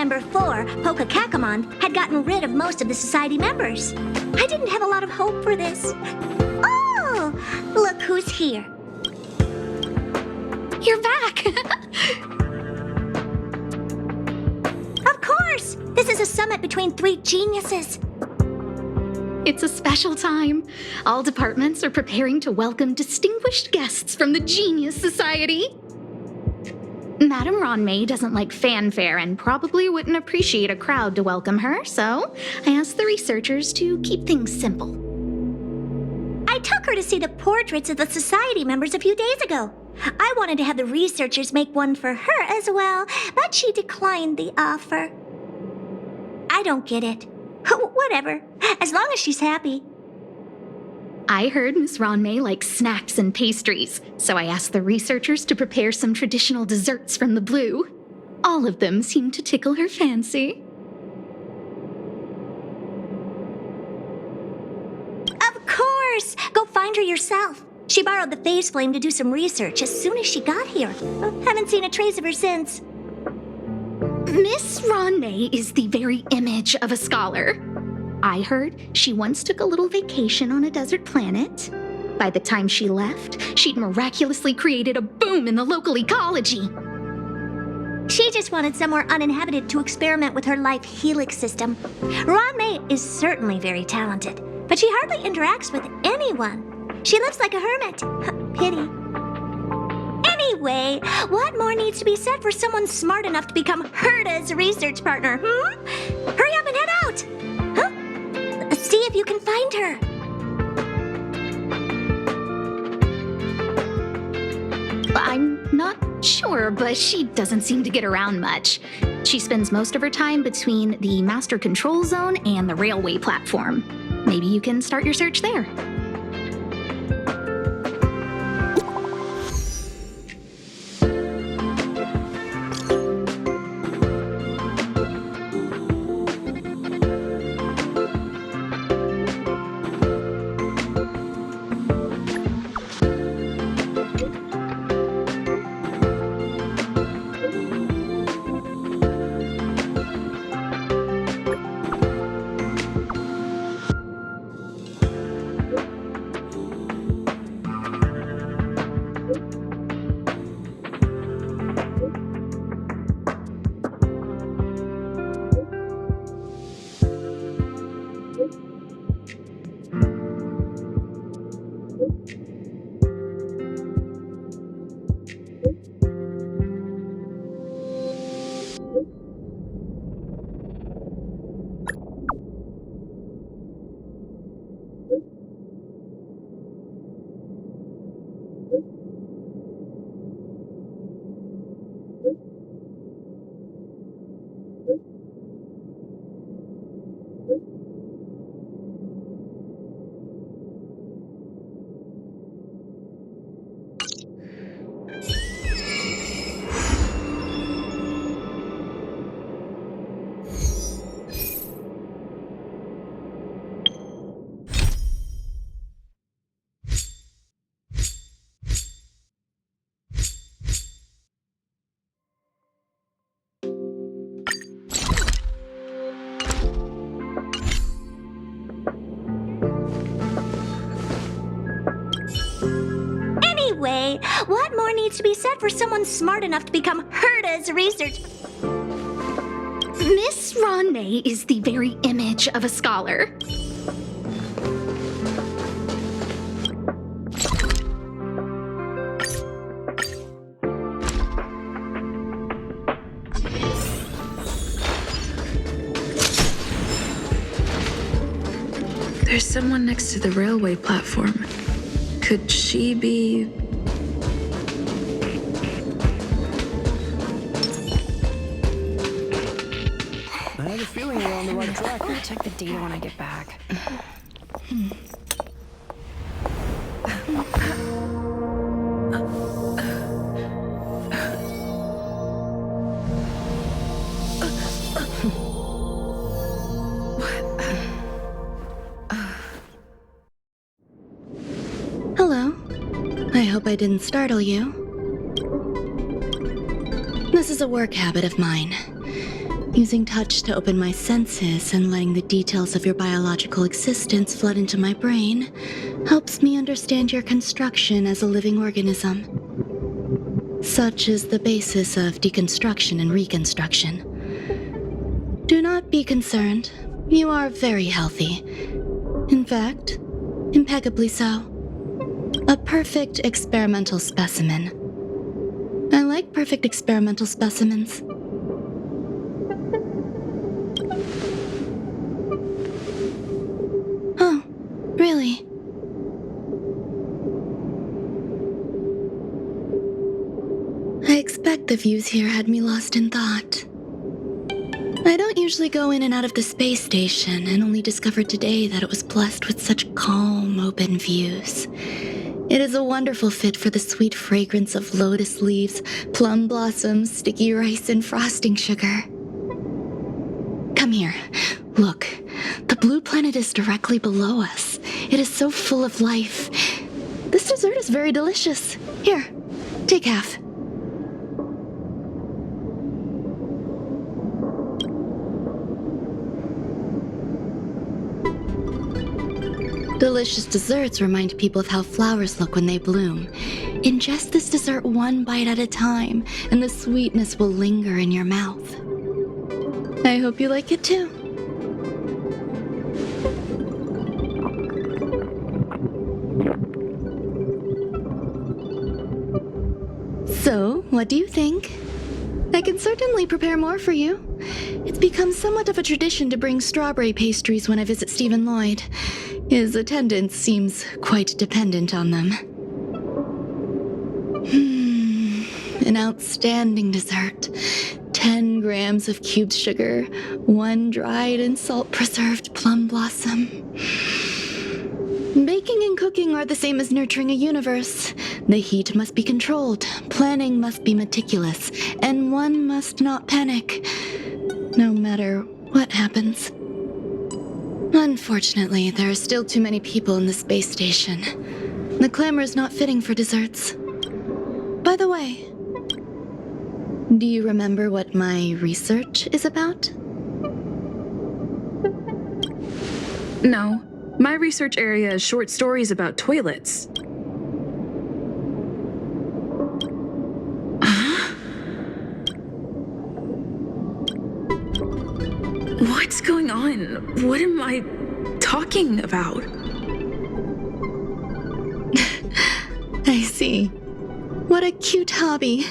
Member 4, Pokakakamon, had gotten rid of most of the society members. I didn't have a lot of hope for this. Oh, look who's here. You're back! Of course! This is a summit between 3 geniuses. It's a special time. All departments are preparing to welcome distinguished guests from the Genius Society. Madame MEI doesn't like fanfare and probably wouldn't appreciate a crowd to welcome her, so I asked the researchers to keep things simple. I took her to see the portraits of the society members a few days ago. I wanted to have the researchers make one for her as well, but she declined the offer. I don't get it. Whatever, as long as she's happy. I heard Miss MEI likes snacks and pastries, so I asked the researchers to prepare some traditional desserts from the blue. All of them seemed to tickle her fancy. Of course! Go find her yourself. She borrowed the phase flame to do some research as soon as she got here. Haven't seen a trace of her since. Miss MEI is the very image of a scholar. I heard she once took a little vacation on a desert planet. By the time she left, she'd miraculously created a boom in the local ecology. She just wanted somewhere uninhabited to experiment with her life helix system. MEI is certainly very talented, but she hardly interacts with anyone. She lives like a hermit. Pity. Anyway, what more needs to be said for someone smart enough to become Herda's research partner, Hurry up and head out! Huh? See if you can find her. I'm not sure, but she doesn't seem to get around much. She spends most of her time between the master control zone and the railway platform. Maybe you can start your search there. Anyway, what more needs to be said for someone smart enough to become Herda's research? Miss MEI is the very image of a scholar. There's someone next to the railway platform. Could she be... I have a feeling we're on the right track. I'll check the data when I get back. Hello. I hope I didn't startle you. This is a work habit of mine. Using touch to open my senses and letting the details of your biological existence flood into my brain helps me understand your construction as a living organism. Such is the basis of deconstruction and reconstruction. Do not be concerned. You are very healthy. In fact, impeccably so. A perfect experimental specimen. I like perfect experimental specimens. Oh, really? I expect the views here had me lost in thought. I don't usually go in and out of the space station, and only discovered today that it was blessed with such calm, open views. It is a wonderful fit for the sweet fragrance of lotus leaves, plum blossoms, sticky rice, and frosting sugar. Come here. Look. The blue planet is directly below us. It is so full of life. This dessert is very delicious. Here, take half. Delicious desserts remind people of how flowers look when they bloom. Ingest this dessert one bite at a time, and the sweetness will linger in your mouth. I hope you like it too. So, what do you think? I can certainly prepare more for you. It's become somewhat of a tradition to bring strawberry pastries when I visit Stephen Lloyd. His attendance seems quite dependent on them. An outstanding dessert. 10 grams of cubed sugar, 1 dried and salt-preserved plum blossom. Baking and cooking are the same as nurturing a universe. The heat must be controlled, planning must be meticulous, and one must not panic, no matter what happens. Unfortunately, there are still too many people in the space station. The clamor is not fitting for desserts. By the way, do you remember what my research is about? No. My research area is short stories about toilets. What's going on? What am I talking about? I see. What a cute hobby.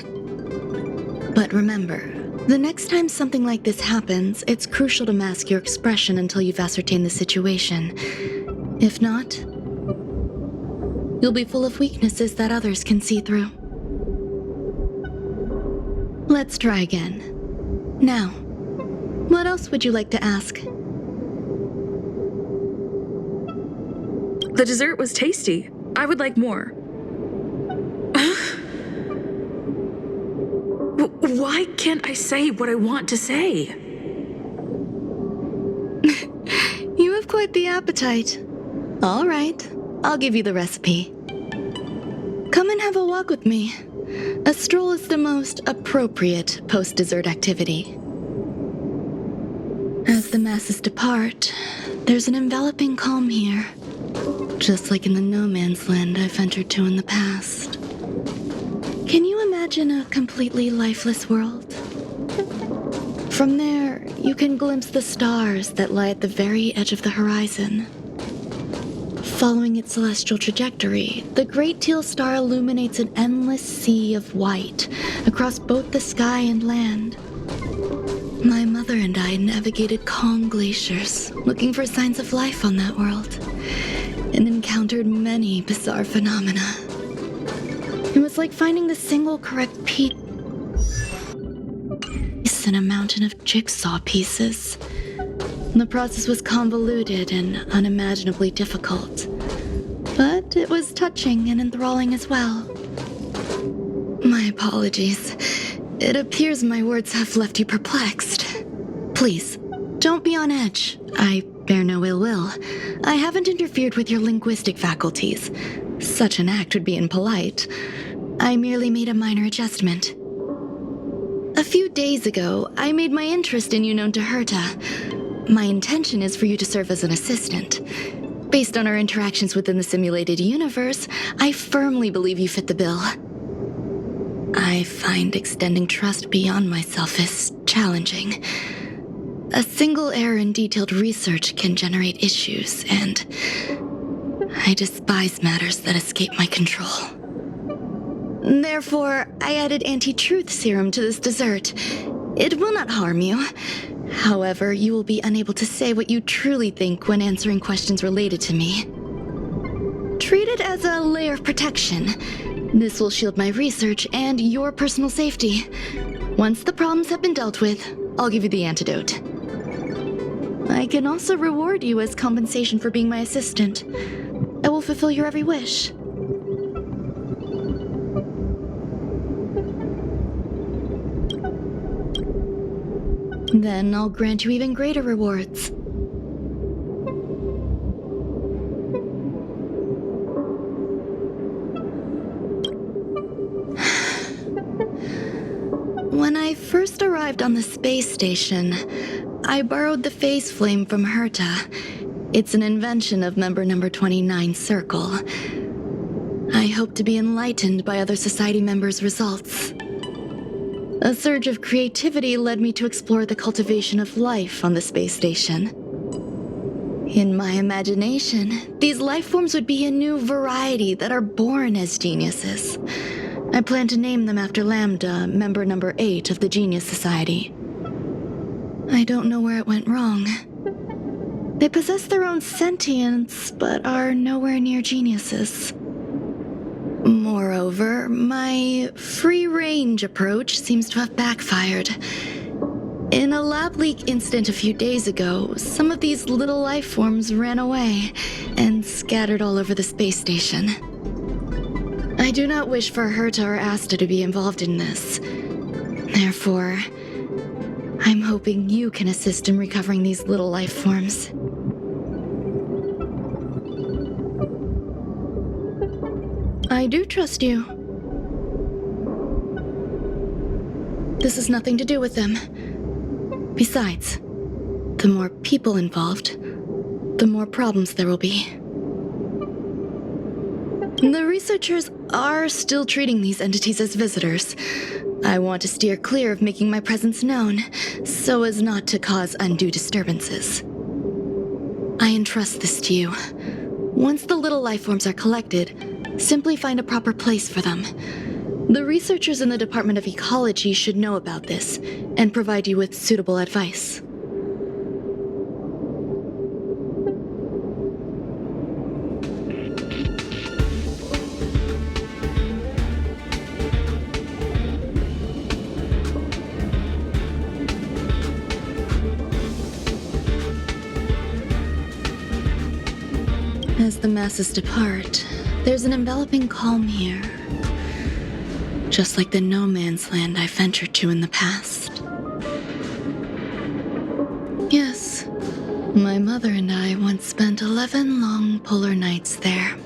But remember, the next time something like this happens, it's crucial to mask your expression until you've ascertained the situation. If not, you'll be full of weaknesses that others can see through. Let's try again. Now, what else would you like to ask? The dessert was tasty. I would like more. Why can't I say what I want to say? You have quite the appetite. All right, I'll give you the recipe. Come and have a walk with me. A stroll is the most appropriate post-dessert activity. As the masses depart, there's an enveloping calm here, just like in the no-man's land I've ventured to in the past. Can you imagine a completely lifeless world? From there, you can glimpse the stars that lie at the very edge of the horizon. Following its celestial trajectory, the Great Teal Star illuminates an endless sea of white across both the sky and land. My mother and I navigated calm glaciers, looking for signs of life on that world, and encountered many bizarre phenomena. It was like finding the single correct piece in a mountain of jigsaw pieces. The process was convoluted and unimaginably difficult, but it was touching and enthralling as well. My apologies. It appears my words have left you perplexed. Please, don't be on edge. I bear no ill will. I haven't interfered with your linguistic faculties. Such an act would be impolite. I merely made a minor adjustment. A few days ago, I made my interest in you known to Herta. My intention is for you to serve as an assistant. Based on our interactions within the simulated universe, I firmly believe you fit the bill. I find extending trust beyond myself is challenging. A single error in detailed research can generate issues, and I despise matters that escape my control. Therefore, I added anti-truth serum to this dessert. It will not harm you. However, you will be unable to say what you truly think when answering questions related to me. Treat it as a layer of protection. This will shield my research and your personal safety. Once the problems have been dealt with, I'll give you the antidote. I can also reward you as compensation for being my assistant. I will fulfill your every wish. Then I'll grant you even greater rewards. When I first arrived on the space station, I borrowed the phase flame from Herta. It's an invention of member number 29 Circle. I hope to be enlightened by other society members' results. A surge of creativity led me to explore the cultivation of life on the space station. In my imagination, these life forms would be a new variety that are born as geniuses. I plan to name them after Lambda, member number 8 of the Genius Society. I don't know where it went wrong. They possess their own sentience, but are nowhere near geniuses. Moreover, my free-range approach seems to have backfired. In a lab leak incident a few days ago, some of these little life forms ran away and scattered all over the space station. I do not wish for Herta or Asta to be involved in this. Therefore, I'm hoping you can assist in recovering these little life forms. I do trust you. This has nothing to do with them. Besides, the more people involved, the more problems there will be. The researchers are still treating these entities as visitors. I want to steer clear of making my presence known, so as not to cause undue disturbances. I entrust this to you. Once the little life forms are collected, simply find a proper place for them. The researchers in the Department of Ecology should know about this and provide you with suitable advice. As the masses depart, there's an enveloping calm here. Just like the no man's land I ventured to in the past. Yes, my mother and I once spent 11 long polar nights there.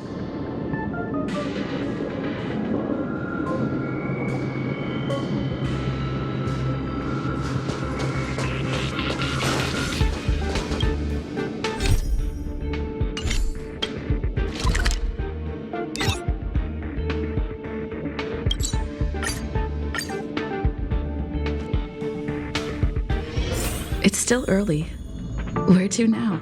It's still early. Where to now?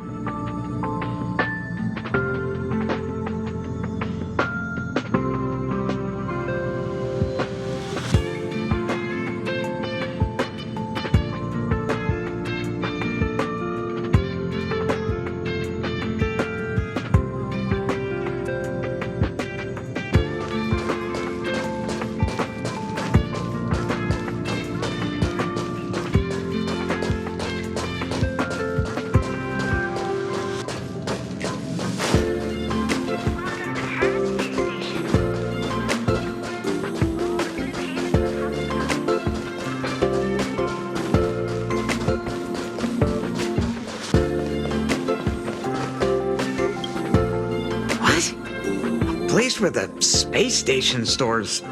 Place where the space station stores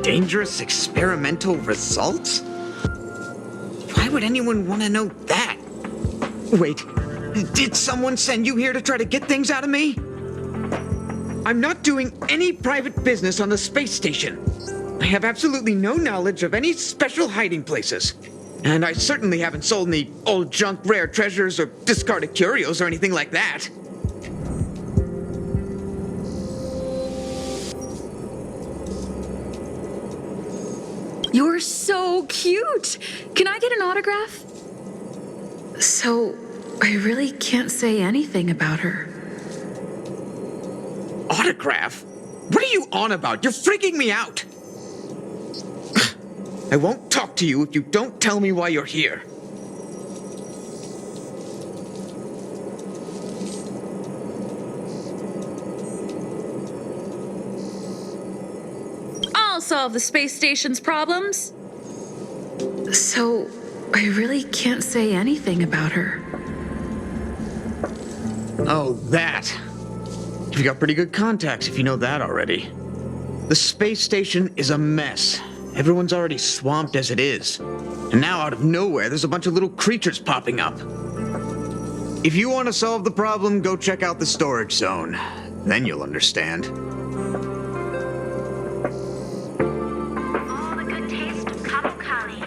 dangerous experimental results? would anyone want to know that? Wait, did someone send you here to try to get things out of me? I'm not doing any private business on the space station. I have absolutely no knowledge of any special hiding places. And I certainly haven't sold any old junk rare treasures or discarded curios or anything like that. You're so cute! Can I get an autograph? So, I really can't say anything about her. Autograph? What are you on about? You're freaking me out! I won't talk to you if you don't tell me why you're here. I'll solve the space station's problems. So, I really can't say anything about her. Oh, that. You've got pretty good contacts if you know that already. The space station is a mess. Everyone's already swamped as it is. And now out of nowhere, there's a bunch of little creatures popping up. If you want to solve the problem, go check out the storage zone. Then you'll understand. All the good taste of Kamokali.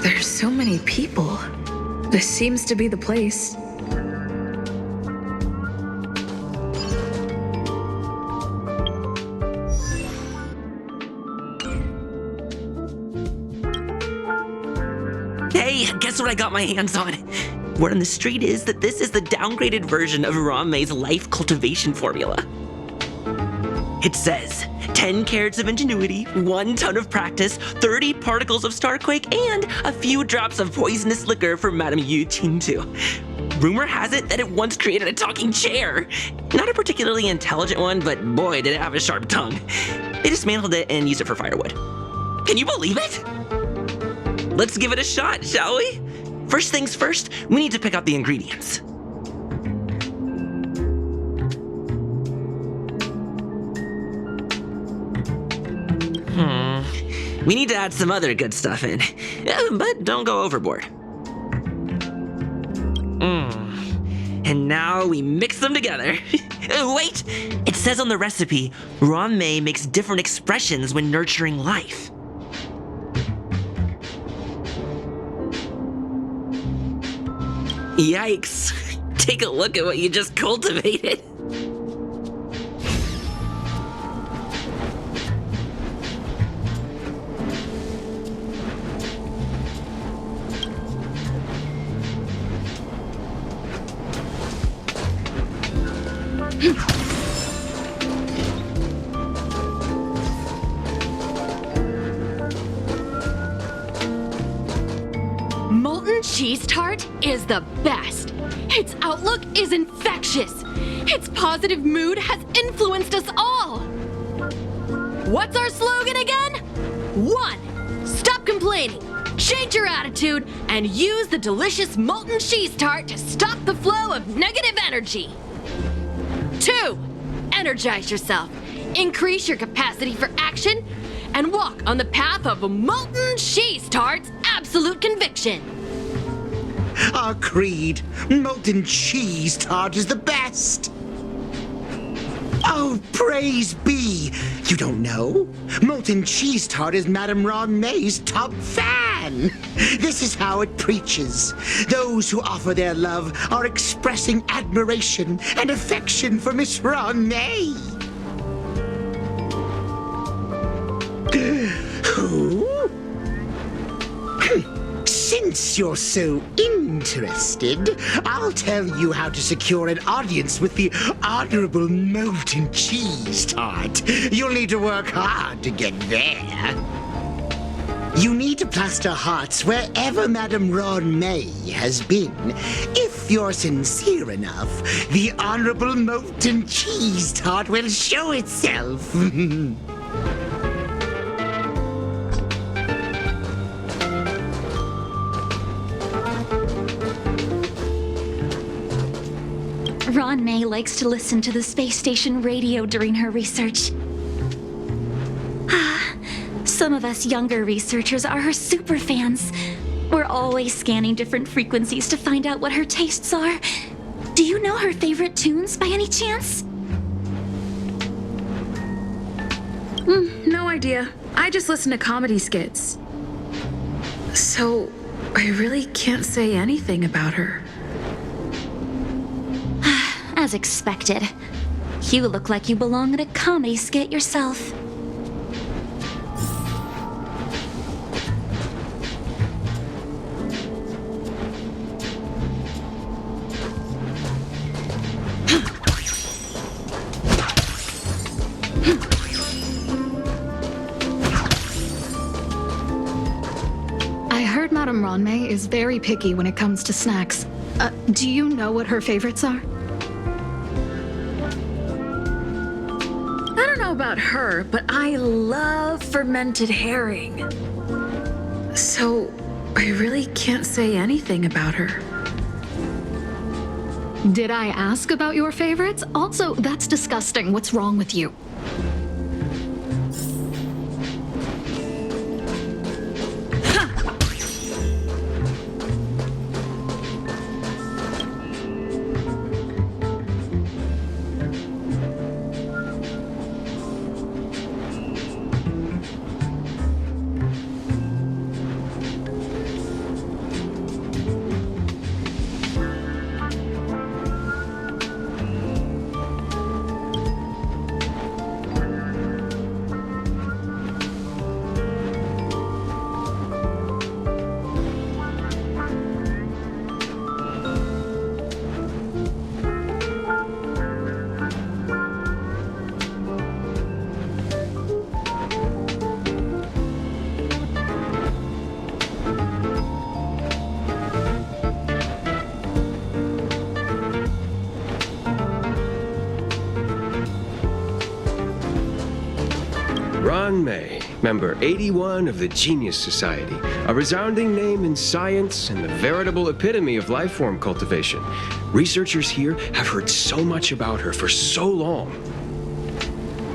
There's so many people. This seems to be the place. Hey, guess what I got my hands on? Word on the street is that this is the downgraded version of MEI's life cultivation formula. It says 10 carats of ingenuity, 1 ton of practice, 30 particles of starquake, and a few drops of poisonous liquor for Madame Yu Qingtu. Rumor has it that it once created a talking chair. Not a particularly intelligent one, but boy, did it have a sharp tongue. They dismantled it and used it for firewood. Can you believe it? Let's give it a shot, shall we? First things first, we need to pick out the ingredients. We need to add some other good stuff in, but don't go overboard. And now we mix them together. Wait! It says on the recipe, RUAN MEI makes different expressions when nurturing life. Yikes. Take a look at what you just cultivated. Molten cheese tart is the best. Its outlook is infectious. Its positive mood has influenced us all. What's our slogan again? 1. Stop complaining, change your attitude, and use the delicious molten cheese tart to stop the flow of negative energy. 2. Energize yourself, increase your capacity for action, and walk on the path of molten cheese tart's absolute conviction. Our creed, molten cheese tart is the best. Oh, praise be! You don't know? Molten cheese tart is Madame RUAN MEI's top fan. This is how it preaches. Those who offer their love are expressing admiration and affection for Miss RUAN MEI. Who? Since you're so interested, I'll tell you how to secure an audience with the Honorable Molten Cheese Tart. You'll need to work hard to get there. You need to plaster hearts wherever Madame Ron MEI has been. If you're sincere enough, the Honorable Molten Cheese Tart will show itself. Ron MEI likes to listen to the space station radio during her research. Some of us younger researchers are her super fans. We're always scanning different frequencies to find out what her tastes are. Do you know her favorite tunes by any chance? No idea. I just listen to comedy skits. So, I really can't say anything about her. As expected. You look like you belong in a comedy skit yourself. I heard Madame Ron MEI is very picky when it comes to snacks. Do you know what her favorites are? I don't know about her, but I love fermented herring. So, I really can't say anything about her. Did I ask about your favorites? Also, that's disgusting. What's wrong with you? Ron MEI, member 81 of the Genius Society, a resounding name in science and the veritable epitome of life form cultivation. Researchers here have heard so much about her for so long.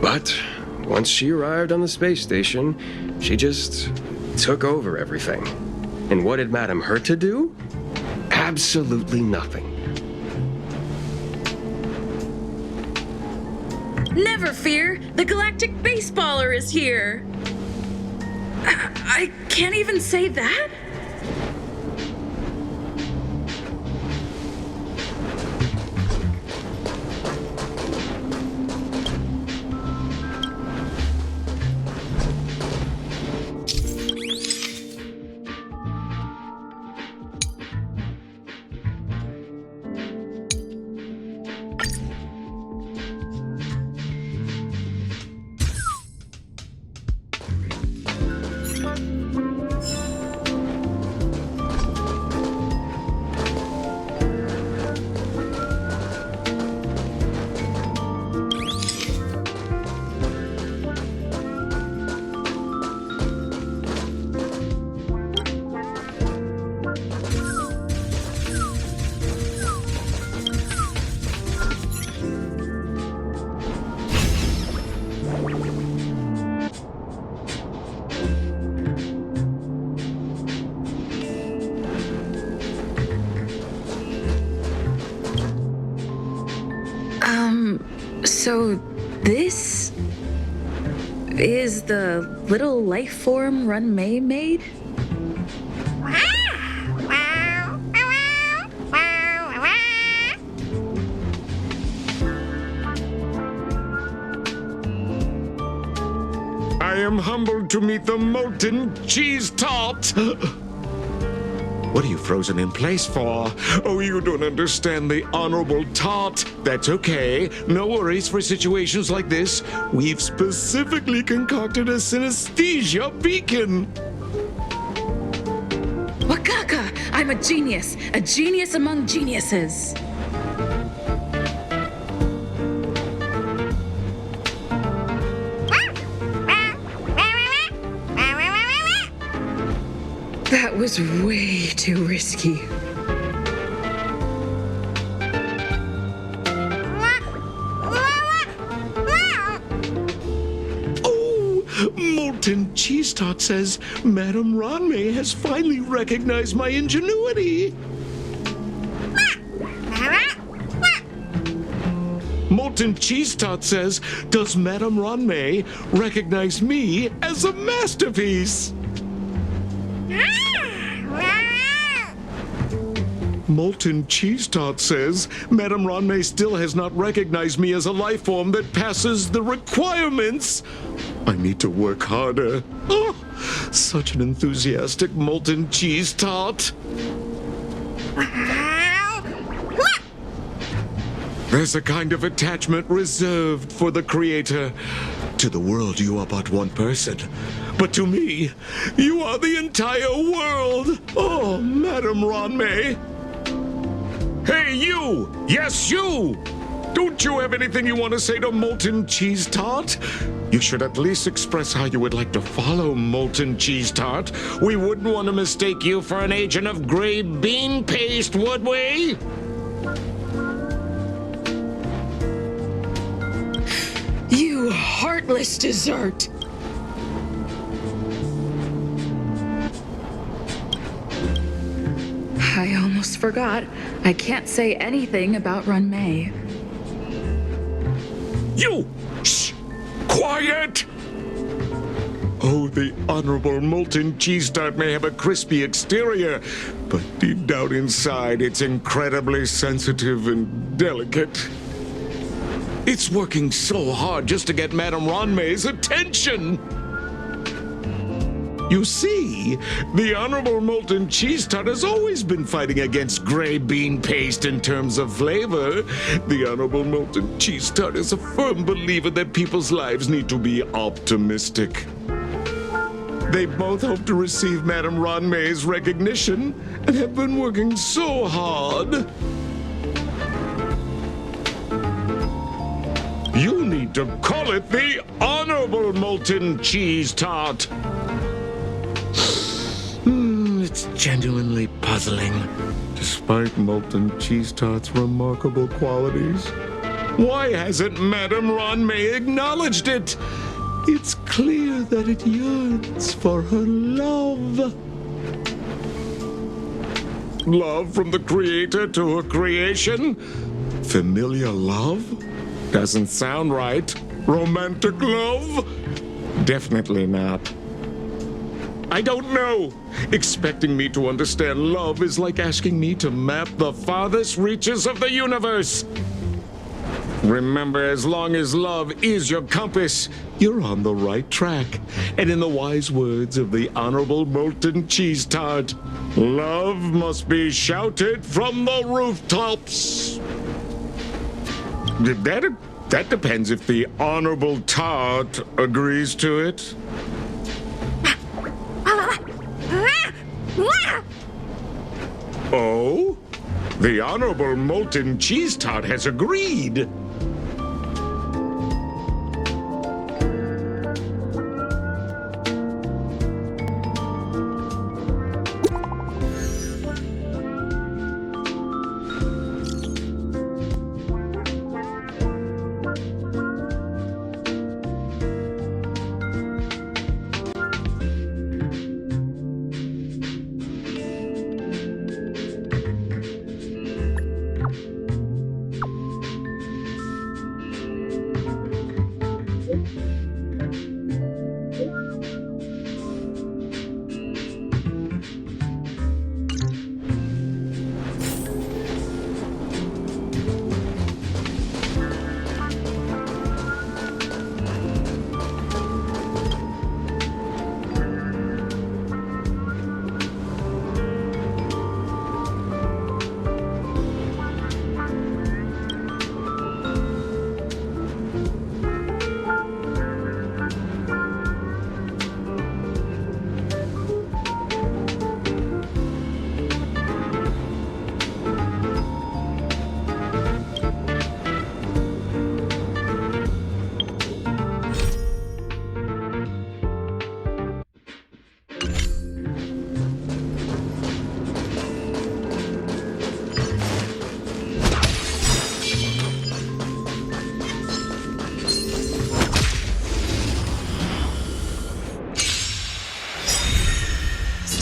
But once she arrived on the space station, she just took over everything. And what did Madame hurt to do? Absolutely nothing. Never fear, the galactic baseballer is here. I can't even say that? So this is the little life form Run MEI made? I am humbled to meet the molten cheese tart. What are you frozen in place for? Oh, you don't understand the Honorable Tart. That's okay. No worries for situations like this. We've specifically concocted a synesthesia beacon. Wakaka! I'm a genius among geniuses. That was way too risky. Molten Cheese Tot says Madame Ranmei has finally recognized my ingenuity. Molten Cheese Tot says, does Madame Ranmei recognize me as a masterpiece? Molten Cheese Tot says, Madame Ranmei still has not recognized me as a life form that passes the requirements. I need to work harder. Oh, such an enthusiastic Molten Cheese Tot. There's a kind of attachment reserved for the creator. To the world, you are but one person. But to me, you are the entire world. Oh, Madame Ranmei. Hey, you! Yes, you! Don't you have anything you want to say to Molten Cheese Tot? You should at least express how you would like to follow Molten Cheese Tot. We wouldn't want to mistake you for an agent of gray bean paste, would we? You heartless dessert! I almost forgot. I can't say anything about Ranmei. You! Shh! Quiet! Oh, the Honorable Molten Cheese Tot may have a crispy exterior, but deep down inside, it's incredibly sensitive and delicate. It's working so hard just to get Madame Ranmei's attention! You see, the Honorable Molten Cheese Tot has always been fighting against gray bean paste in terms of flavor. The Honorable Molten Cheese Tot is a firm believer that people's lives need to be optimistic. They both hope to receive Madame Ranmei's recognition and have been working so hard. You need to call it the Honorable Molten Cheese Tot. It's genuinely puzzling, despite Molten Cheese Tot's remarkable qualities. Why hasn't Madame Ranmei acknowledged it? It's clear that it yearns for her love. Love from the creator to her creation? Familiar love? Doesn't sound right. Romantic love? Definitely not. I don't know. Expecting me to understand love is like asking me to map the farthest reaches of the universe. Remember, as long as love is your compass, you're on the right track. And in the wise words of the Honorable Molten Cheese Tot, love must be shouted from the rooftops. That depends if the Honorable Tart agrees to it. Oh? The Honorable Molten Cheese Tot has agreed.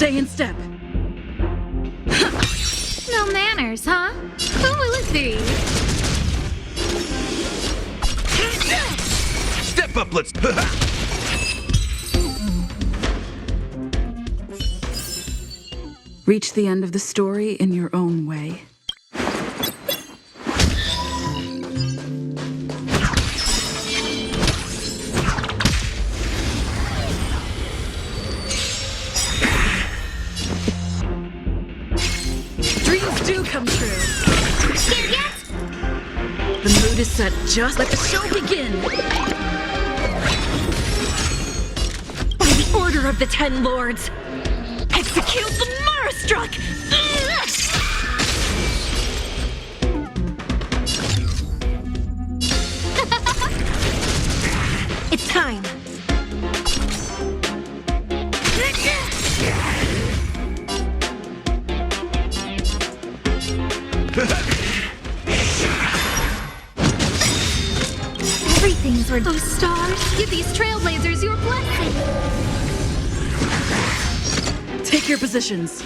Stay in step. No manners, huh? Who will it be? Step up, let's... Reach the end of the story in your own way. Dreams do come true. Scared yet? The mood is set. Just let the show begin. By the order of the Ten Lords, execute the Marastruck! It's time. Everything's where those stars give these trailblazers your blessing. Take your positions.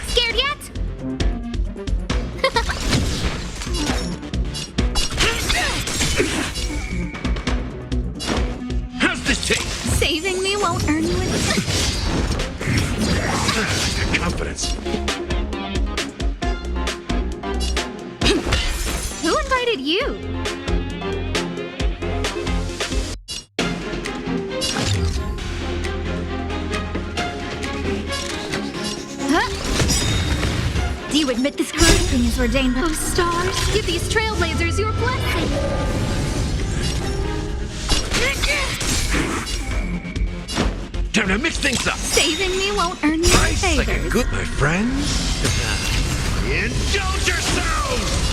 Scared yet? How's this taste? Saving me won't earn you anything. Confidence. Who invited you? Do you admit this crime? Everything is ordained by those stars. Give these trailblazers your blessing. Time to mix things up. Saving me won't earn you Nice like a favors. good, my friends. Indulge yourselves!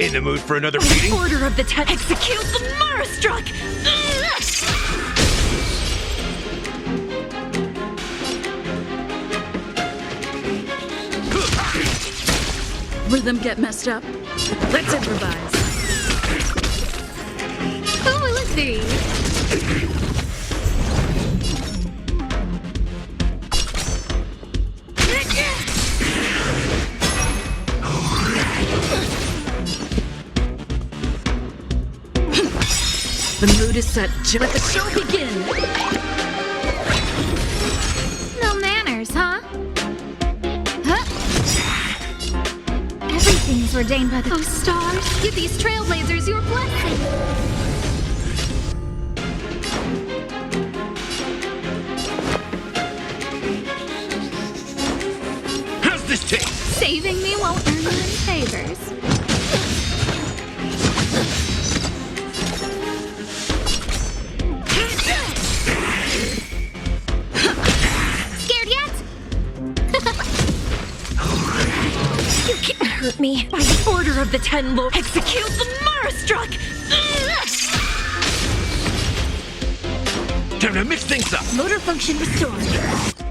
In the mood for another beating? Order of the Ten, execute the Marastruck! Rhythm get messed up. Let's improvise. Who will it be? The mood is set. Let the show begin. No manners, huh? Everything's ordained by those stars. Give these trailblazers your blessing. How's this taste? Saving me won't earn you any favors. Scared yet? You can't hurt me. By the order of the Ten Lords, execute the Marastruck! Time to mix things up. Motor function restored.